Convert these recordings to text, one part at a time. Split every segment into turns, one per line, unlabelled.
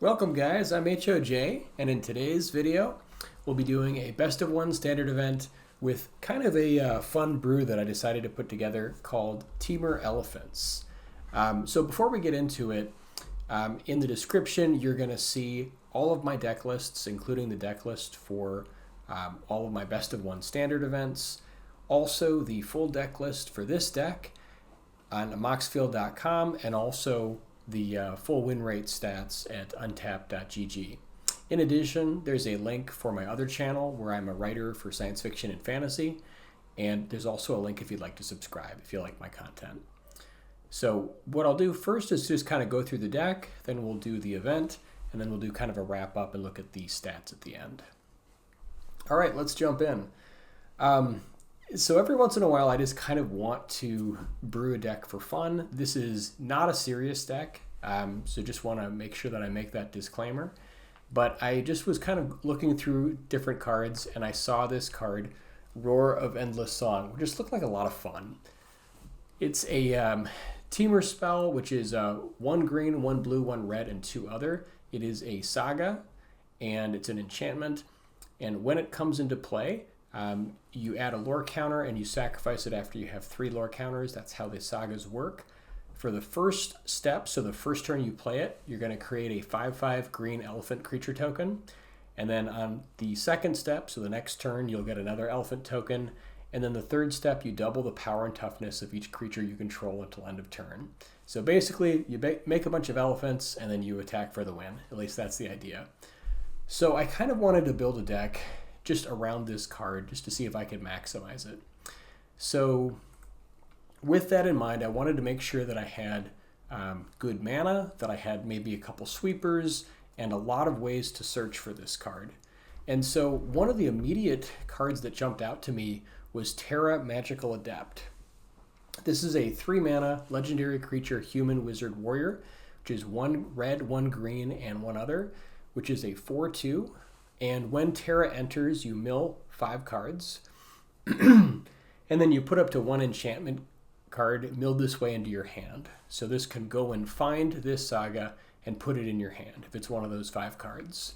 Welcome guys, I'm HOJ, and in today's video we'll be doing a best of one standard event with kind of a fun brew that I decided to put together called Temur Elephants. So before we get into it, in the description you're going to see all of my deck lists, including the deck list for all of my best of one standard events, also the full deck list for this deck on moxfield.com, and also the full win rate stats at untapped.gg. In addition, there's a link for my other channel where I'm a writer for science fiction and fantasy, and there's also a link if you'd like to subscribe if you like my content. So what I'll do first is just kind of go through the deck, then we'll do the event, and then we'll do kind of a wrap up and look at the stats at the end. All right, let's jump in. So every once in a while, I just kind of want to brew a deck for fun. This is not a serious deck, so just want to make sure that I make that disclaimer. But I just was kind of looking through different cards, and I saw this card, Roar of Endless Song, which just looked like a lot of fun. It's a Temur spell, which is 1 green, 1 blue, 1 red, and 2 other. It is a saga, and it's an enchantment. And when it comes into play, you add a lore counter and you sacrifice it after you have 3 lore counters. That's how the sagas work. For the first step, so the first turn you play it, you're going to create a 5/5 green elephant creature token. And then on the second step, so the next turn, you'll get another elephant token. And then the third step, you double the power and toughness of each creature you control until end of turn. So basically, you make a bunch of elephants and then you attack for the win. At least that's the idea. So I kind of wanted to build a deck just around this card, just to see if I could maximize it. So with that in mind, I wanted to make sure that I had good mana, that I had maybe a couple sweepers, and a lot of ways to search for this card. And so one of the immediate cards that jumped out to me was Terra Magical Adept. This is a 3 mana legendary creature human wizard warrior, which is 1 red, 1 green, and 1 other, which is a 4/2. And when Terra enters, you mill 5 cards. And then you put up to 1 enchantment card milled this way into your hand. So this can go and find this saga and put it in your hand if it's one of those 5 cards.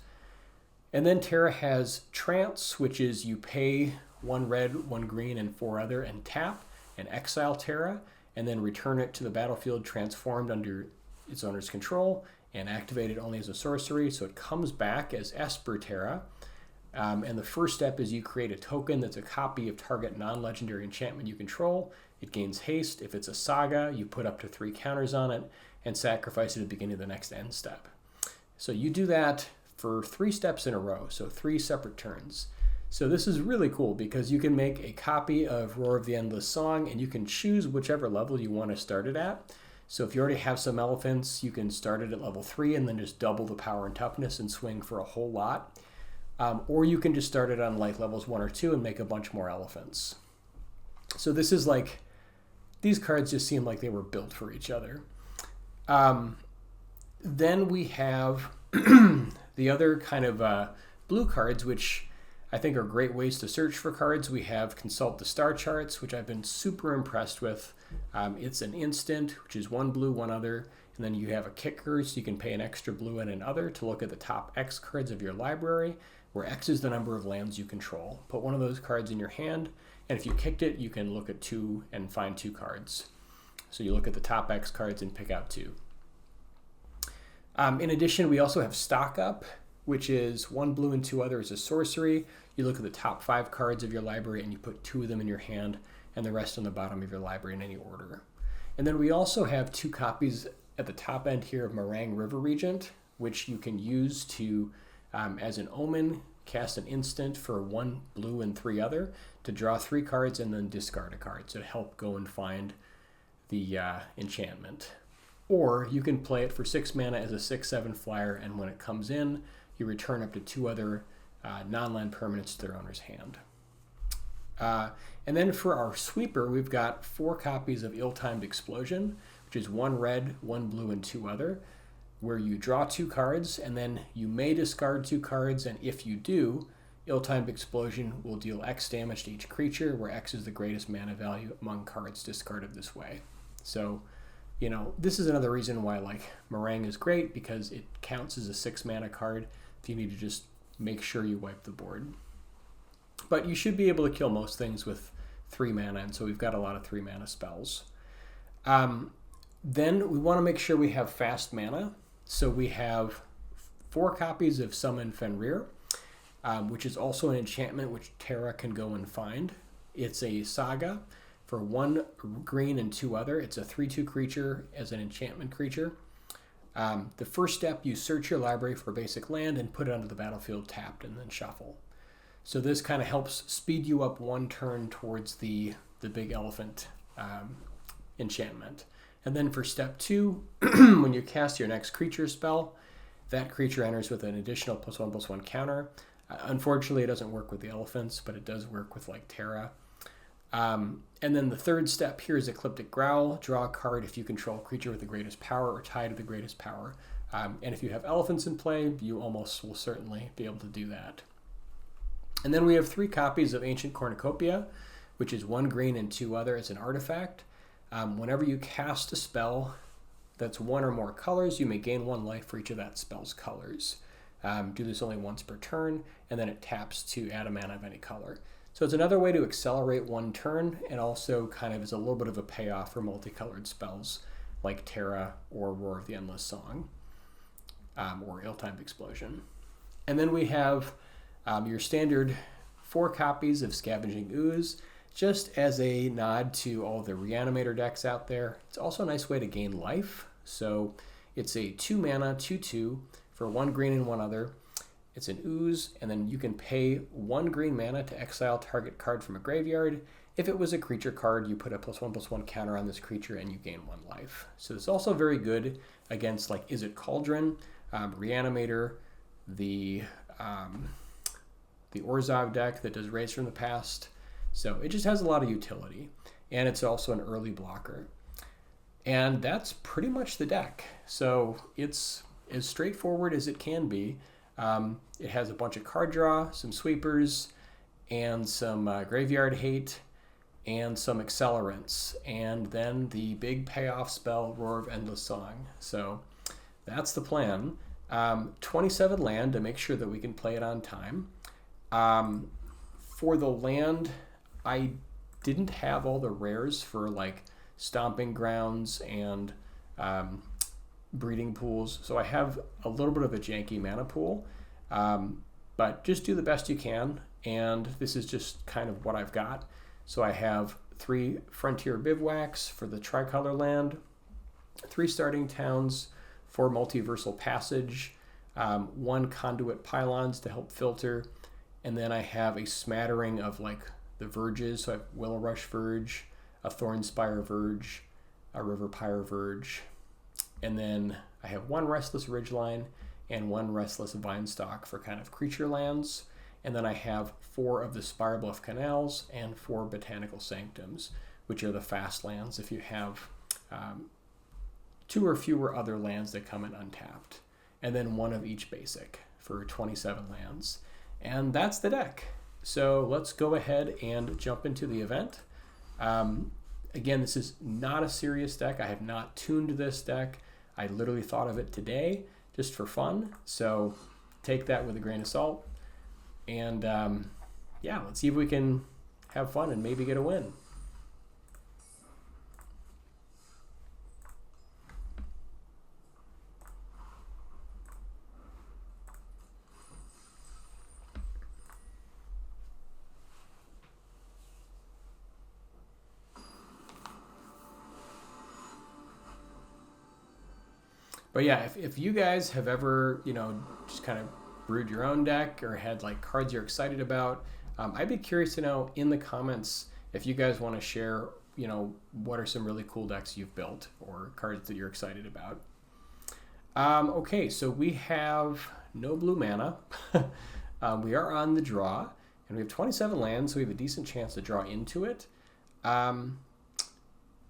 And then Terra has Trance, which is you pay 1 red, 1 green, and 4 other, and tap and exile Terra, and then return it to the battlefield transformed under its owner's control, and activated only as a sorcery, so it comes back as Esper Terra. And the first step is you create a token that's a copy of target non-legendary enchantment you control. It gains haste. If it's a saga, you put up to 3 counters on it and sacrifice it at the beginning of the next end step. So you do that for 3 steps in a row, so 3 separate turns. So this is really cool because you can make a copy of Roar of the Endless Song, and you can choose whichever level you want to start it at. So if you already have some elephants, you can start it at level 3 and then just double the power and toughness and swing for a whole lot. Or you can just start it on like levels 1 or 2 and make a bunch more elephants. So this is like, these cards just seem like they were built for each other. Then we have the other kind of blue cards, which I think are great ways to search for cards. We have Consult the Star Charts, which I've been super impressed with. It's an instant, which is 1 blue, 1 other, and then you have a kicker, so you can pay an extra blue and an other to look at the top X cards of your library, where X is the number of lands you control. Put one of those cards in your hand, and if you kicked it, you can look at 2 and find 2 cards. So you look at the top X cards and pick out 2. In addition, we also have Stock Up, which is 1 blue and 2 other as a sorcery. You look at the top 5 cards of your library and you put 2 of them in your hand and the rest on the bottom of your library in any order. And then we also have 2 copies at the top end here of Marang River Regent, which you can use to, as an omen, cast an instant for 1 blue and 3 other to draw 3 cards and then discard a card, so to help go and find the enchantment. Or you can play it for 6 mana as a 6/7 flyer, and when it comes in, you return up to 2 other non-land permanents to their owner's hand. And then for our sweeper, we've got 4 copies of Ill-Timed Explosion, which is 1 red, 1 blue, and 2 other, where you draw 2 cards, and then you may discard 2 cards, and if you do, Ill-Timed Explosion will deal X damage to each creature, where X is the greatest mana value among cards discarded this way. So you know, this is another reason why like Marang is great, because it counts as a 6 mana card if you need to just make sure you wipe the board. But you should be able to kill most things with 3 mana, and so we've got a lot of 3 mana spells. Then we want to make sure we have fast mana, so we have 4 copies of Summon Fenrir, which is also an enchantment which Terra can go and find. It's a saga for 1 green and 2 other. It's a 3/2 creature as an enchantment creature. The first step, you search your library for a basic land and put it onto the battlefield tapped and then shuffle. So this kind of helps speed you up 1 turn towards the big elephant enchantment. And then for step 2, when you cast your next creature spell, that creature enters with an additional +1/+1 counter. Unfortunately, it doesn't work with the elephants, but it does work with like Terra. And then the third step here is Ecliptic Growl. Draw a card if you control a creature with the greatest power or tied to the greatest power. And if you have elephants in play, you almost will certainly be able to do that. And then we have 3 copies of Ancient Cornucopia, which is 1 green and 2 other. It's an artifact. Whenever you cast a spell that's 1 or more colors, you may gain 1 life for each of that spell's colors. Do this only once per turn, and then it taps to add a mana of any color. So it's another way to accelerate 1 turn, and also kind of is a little bit of a payoff for multicolored spells like Terra or Roar of the Endless Song, or Ill-Timed Explosion. And then we have your standard 4 copies of Scavenging Ooze, just as a nod to all the Reanimator decks out there. It's also a nice way to gain life. So it's a 2 mana, 2/2 for 1 green and 1 other. It's an ooze, and then you can pay 1 green mana to exile target card from a graveyard. If it was a creature card, you put a +1/+1 counter on this creature and you gain 1 life. So it's also very good against like Is It Cauldron, Reanimator, the Orzhov deck that does Raise from the Past. So it just has a lot of utility, and it's also an early blocker. And that's pretty much the deck. So it's as straightforward as it can be. It has a bunch of card draw, some sweepers, and some graveyard hate, and some accelerants, and then the big payoff spell, Roar of Endless Song. So that's the plan. 27 land to make sure that we can play it on time. For the land, I didn't have all the rares for like Stomping Grounds and breeding pools, so I have a little bit of a janky mana pool, but just do the best you can, and this is just kind of what I've got. So I have 3 Frontier Bivouacs for the tricolor land, 3 starting towns, 4 Multiversal Passage, 1 Conduit Pylons to help filter, and then I have a smattering of like the verges. So I have Willowrush Verge, a Thornspire Verge, a Riverpyre Verge, and then I have 1 Restless Ridgeline and 1 Restless Vinestalk for kind of creature lands. And then I have 4 of the Spirebluff Canals and 4 Botanical Sanctums, which are the fast lands if you have 2 or fewer other lands that come in untapped. And then 1 of each basic for 27 lands. And that's the deck. So let's go ahead and jump into the event. Again, this is not a serious deck. I have not tuned this deck. I literally thought of it today just for fun. So take that with a grain of salt. And yeah, let's see if we can have fun and maybe get a win. But yeah, if you guys have ever, just kind of brewed your own deck or had like cards you're excited about, I'd be curious to know in the comments if you guys want to share, what are some really cool decks you've built or cards that you're excited about. Okay, so we have no blue mana. We are on the draw, and we have 27 lands, so we have a decent chance to draw into it.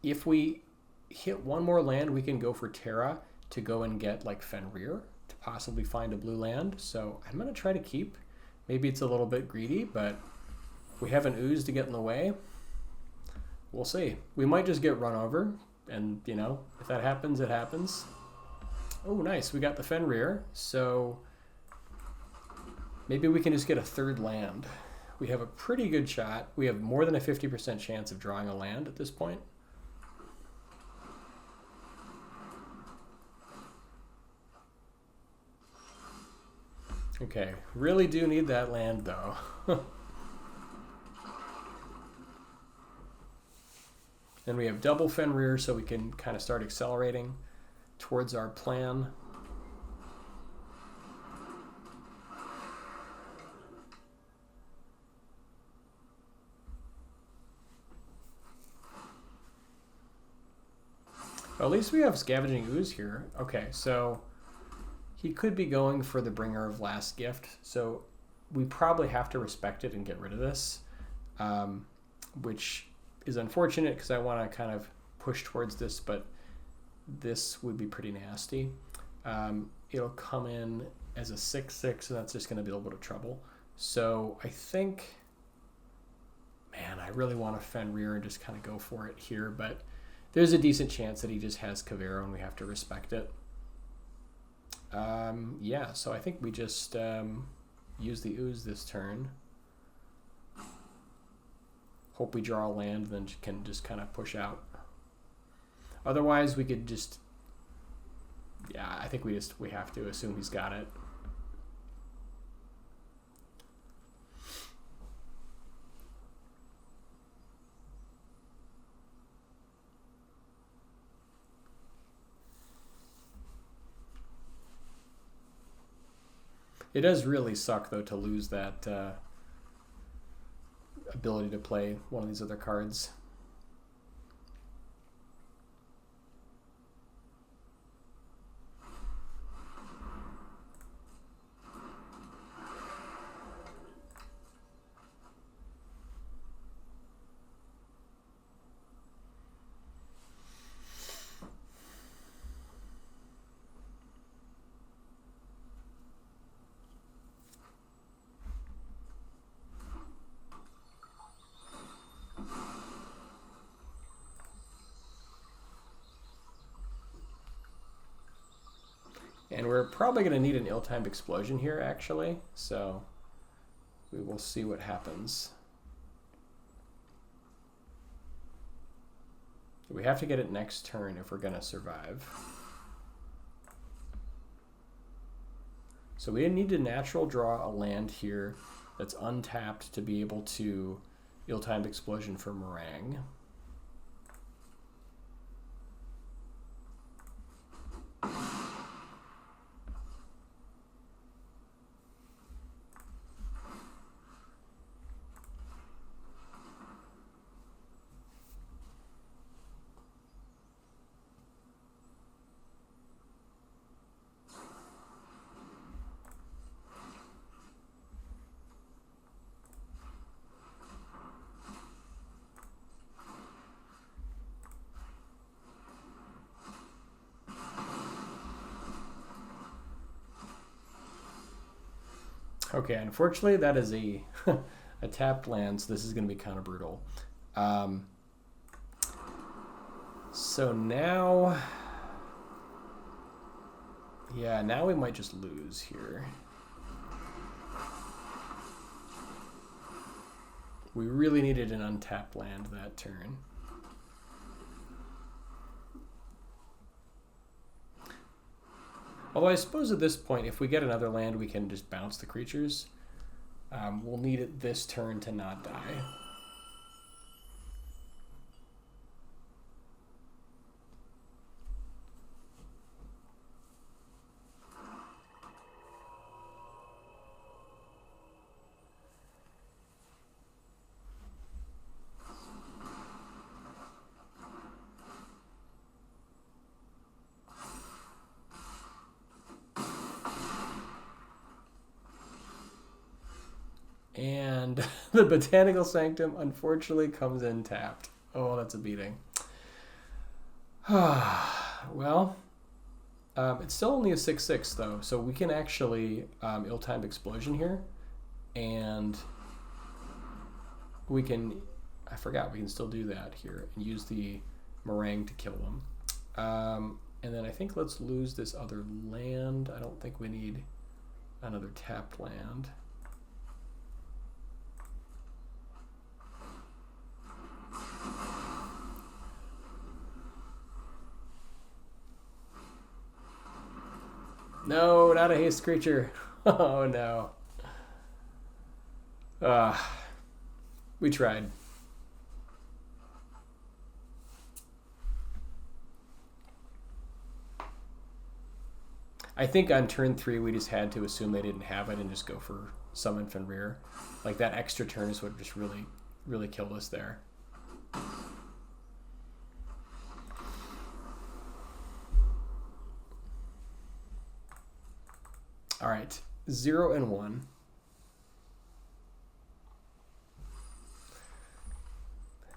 If we hit 1 more land, we can go for Terra to go and get like Fenrir to possibly find a blue land. So I'm going to try to keep. Maybe it's a little bit greedy, but we have an ooze to get in the way. We'll see. We might just get run over, And, you know, if that happens, it happens. Oh, nice. We got the Fenrir. So maybe we can just get a third land. We have a pretty good shot. We have more than a 50% chance of drawing a land at this point. Okay, really do need that land though. Then we have double Fenrir, so we can kind of start accelerating towards our plan. Well, at least we have Scavenging Ooze here. Okay, so he could be going for the Bringer of Last Gift, so we probably have to respect it and get rid of this, which is unfortunate because I want to kind of push towards this, but this would be pretty nasty. It'll come in as a 6/6, and that's just going to be a little bit of trouble. So I think, man, I really want to Fenrir and just kind of go for it here, but there's a decent chance that he just has Kavero and we have to respect it. Yeah, so I think we just use the Ooze this turn. Hope we draw a land, then can just kind of push out. Otherwise, we could just, yeah, I think we have to assume he's got it. It does really suck, though, to lose that ability to play one of these other cards. And we're probably going to need an ill-timed explosion here, actually. So we will see what happens. We have to get it next turn if we're going to survive. So we need to natural draw a land here that's untapped to be able to ill-timed explosion for Marang. Okay, unfortunately that is a tapped land, so this is going to be kind of brutal. So now, yeah, now we might just lose here. We really needed an untapped land that turn. Although I suppose at this point, if we get another land, we can just bounce the creatures. We'll need it this turn to not die. And the Botanical Sanctum unfortunately comes in tapped. Oh, that's a beating. Well, it's still only a 6/6 though, so we can actually ill-timed explosion here, and we can, I forgot, we can still do that here and use the Marang to kill them. And then I think let's lose this other land. I don't think we need another tapped land. No, not a haste creature. Oh no. We tried. I think on turn 3 we just had to assume they didn't have it and just go for summon Fenrir. Like that extra turn is what just really killed us there. All right, 0 and 1.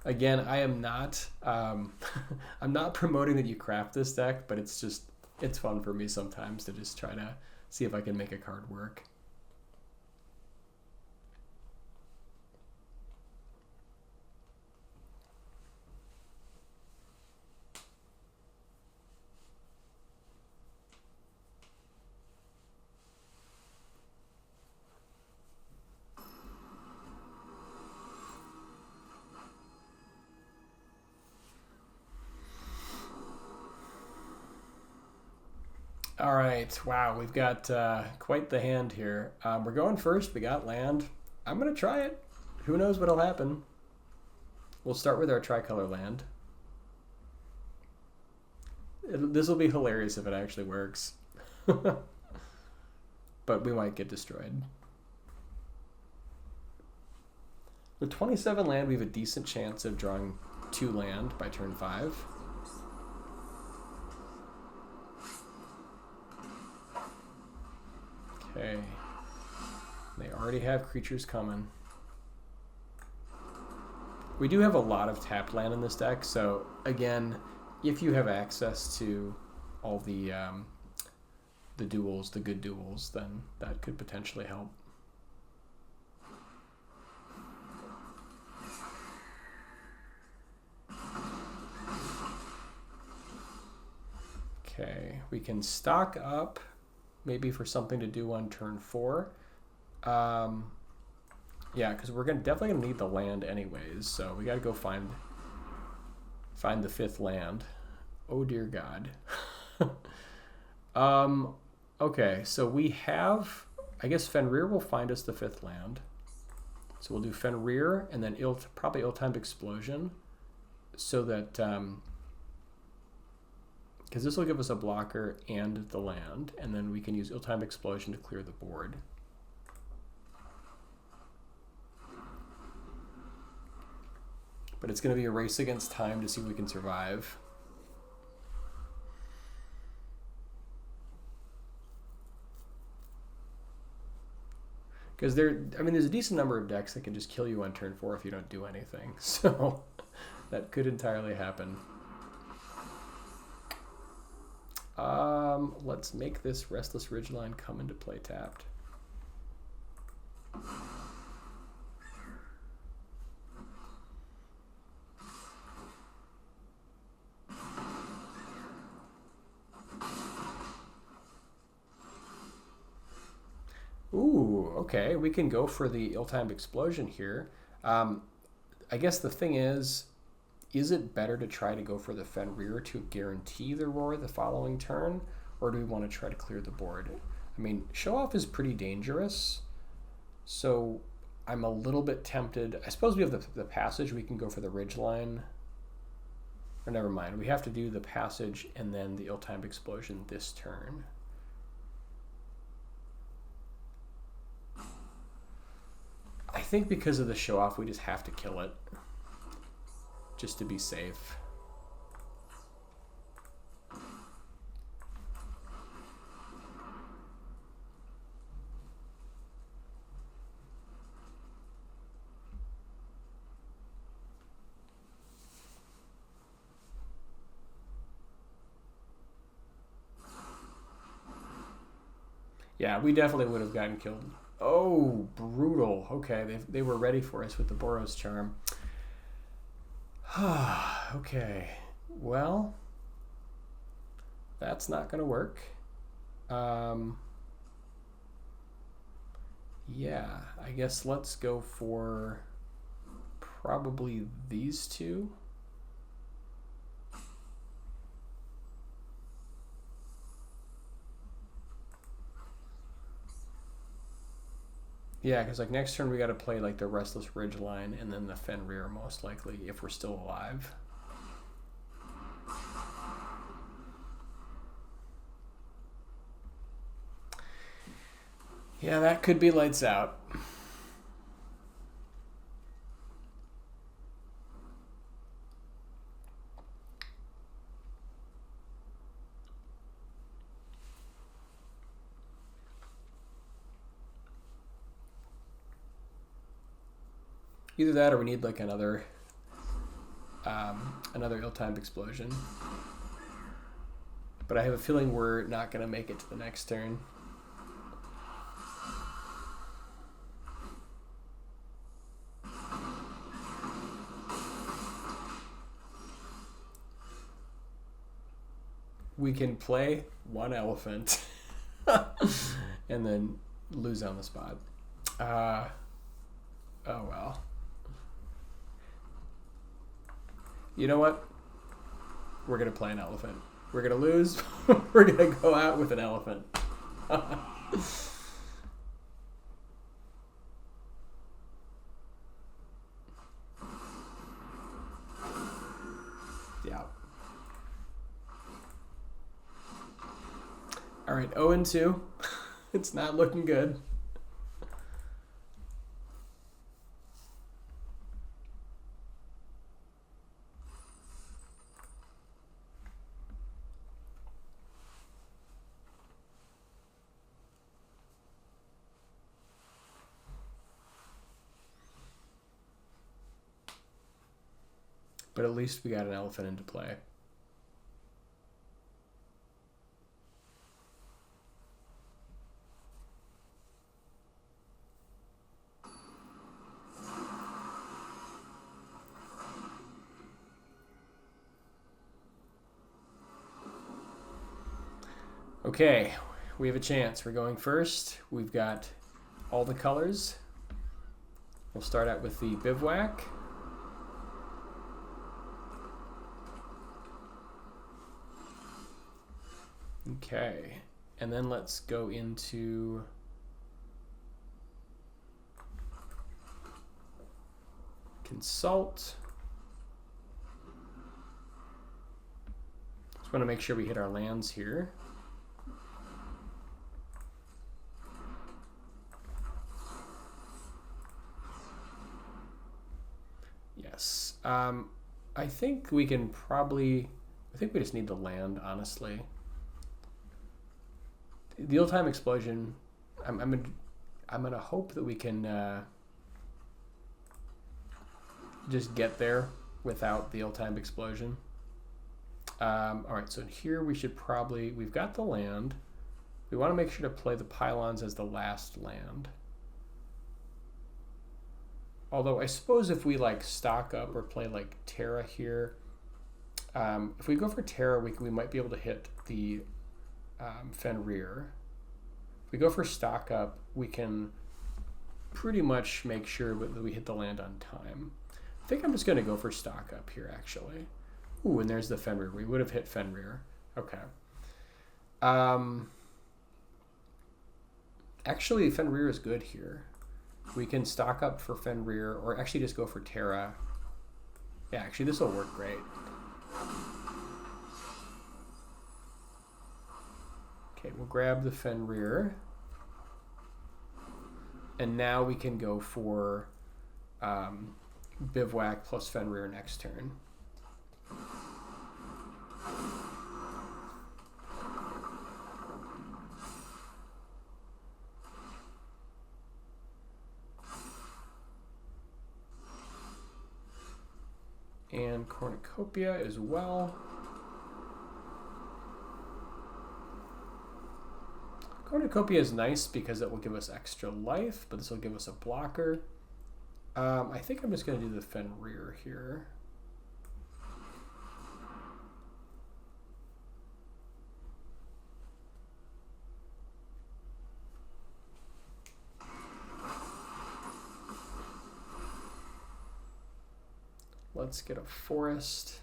Again, I am not I'm not promoting that you craft this deck, but it's fun for me sometimes to just try to see if I can make a card work. All right, wow, we've got quite the hand here. We're going first, we got land. I'm gonna try it. Who knows what'll happen? We'll start with our tricolor land. This will be hilarious if it actually works. But we might get destroyed. With 27 land, we have a decent chance of drawing 2 land by turn 5. Okay, they already have creatures coming. We do have a lot of tapped land in this deck, so again, if you have access to all the duels, the good duels, then that could potentially help. Okay, we can stock up maybe for something to do on turn 4. Yeah, because we're definitely gonna need the land anyways, so we gotta go find the 5th land. Oh dear God. Okay, so we have, I guess Fenrir will find us the 5th land. So we'll do Fenrir and then probably ill-timed explosion, so that because this will give us a blocker and the land, and then we can use ill-timed explosion to clear the board. But it's going to be a race against time to see if we can survive. Because there's a decent number of decks that can just kill you on turn 4 if you don't do anything. So that could entirely happen. Let's make this Restless Ridgeline come into play tapped. Ooh, okay, we can go for the ill-timed explosion here. I guess the thing is it better to try to go for the Fenrir to guarantee the roar the following turn, or do we want to try to clear the board? I mean, show off is pretty dangerous, so I'm a little bit tempted. I suppose we have the passage. We can go for the Ridgeline. Or never mind. We have to do the passage and then the ill-timed explosion this turn. I think because of the show off, we just have to kill it, just to be safe. Yeah, we definitely would have gotten killed. Oh, brutal. Okay, they were ready for us with the Boros Charm. Okay. Well, that's not going to work. Yeah, I guess let's go for probably these two. Yeah, because like next turn we got to play like the Restless Ridgeline and then the Fenrir most likely if we're still alive. Yeah, that could be lights out. Either that or we need like another ill-timed explosion. But I have a feeling we're not going to make it to the next turn. We can play one elephant and then lose on the spot. Oh well. You know what? We're going to play an elephant. We're going to lose. We're going to go out with an elephant. Yeah. All right, 0-2. It's not looking good. But at least we got an elephant into play. Okay, we have a chance. We're going first. We've got all the colors. We'll start out with the Bivouac. Okay, and then let's go into Consult. Just want to make sure we hit our lands here. Yes. I think we can probably, I think we just need the land, honestly. The old-time explosion, I'm gonna hope that we can just get there without the old-time explosion. All right, so here we should probably, we've got the land. We want to make sure to play the pylons as the last land. Although I suppose if we like stock up or play like Terra here, if we go for Terra, we might be able to hit the Fenrir. If we go for stock up, we can pretty much make sure that we hit the land on time. I think I'm just going to go for stock up here, actually. Ooh, and there's the Fenrir. We would have hit Fenrir. Okay. Actually, Fenrir is good here. We can stock up for Fenrir, or actually just go for Terra. Yeah, actually, this will work great. Okay, we'll grab the Fenrir. And now we can go for Bivouac plus Fenrir next turn. And Cornucopia as well. Cornucopia is nice because it will give us extra life, but this will give us a blocker. I think I'm just going to do the Fenrir here. let's get a forest.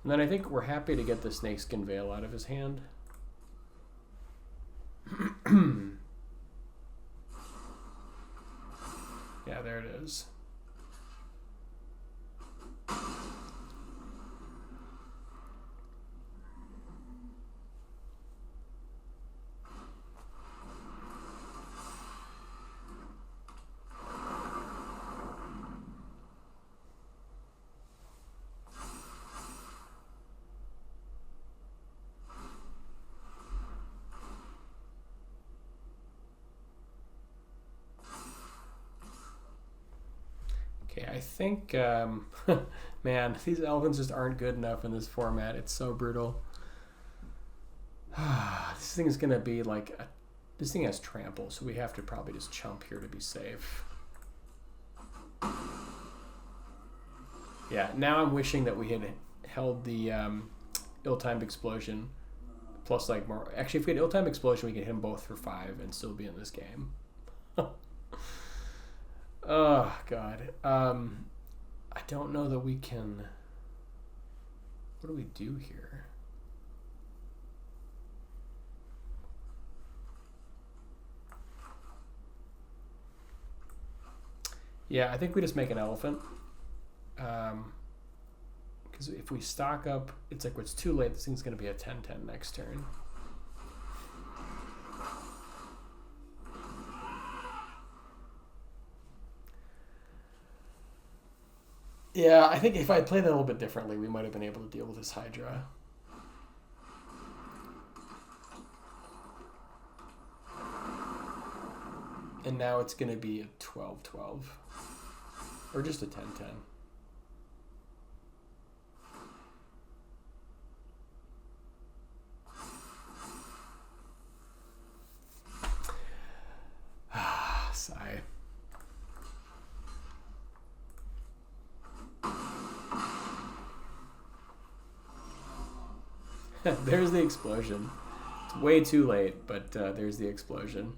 And then I think we're happy to get the Snakeskin Veil out of his hand. Yeah, there it is. Okay, I think, man, these elephants just aren't good enough in this format. It's so brutal. This thing is going to be like, this thing has trample, so we have to probably just chump here to be safe. Yeah, now I'm wishing that we had held the ill-timed explosion, plus like more. Actually, if we had ill-timed explosion, we could hit them both for 5 and still be in this game. Oh, God. I don't know that we can... What do we do here? Yeah, I think we just make an elephant. Because if we stock up, it's like, it's too late. This thing's going to be a 10-10 next turn. Yeah, I think if I played that a little bit differently, we might have been able to deal with this Hydra. And now it's going to be a 12-12. Or just a 10-10. Sigh. There's the explosion. It's way too late, but there's the explosion.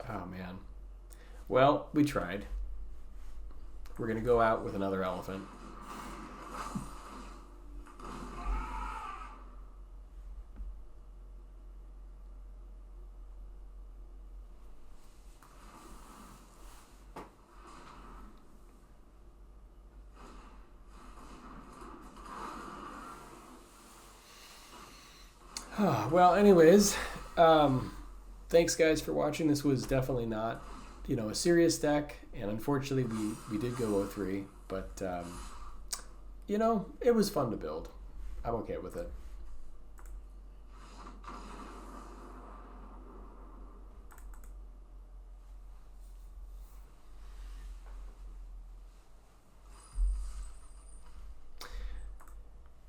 Oh, man. Well, we tried. We're going to go out with another elephant. Well, anyways, thanks guys for watching. This was definitely not, a serious deck, and unfortunately we did go 0-3, but it was fun to build. I'm okay with it.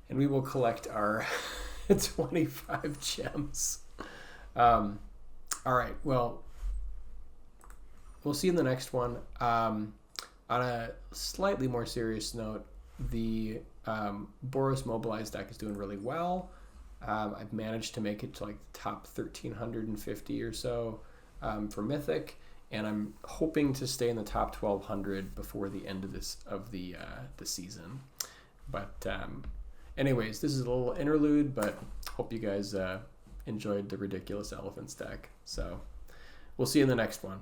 And we will collect our 25 gems. All right, well, we'll see you in the next one. On a slightly more serious note, the Boros Mobilized deck is doing really well. I've managed to make it to like the top 1,350 or so for Mythic, and I'm hoping to stay in the top 1,200 before the end of the season. But anyways, this is a little interlude, but hope you guys enjoyed the ridiculous elephants deck. So we'll see you in the next one.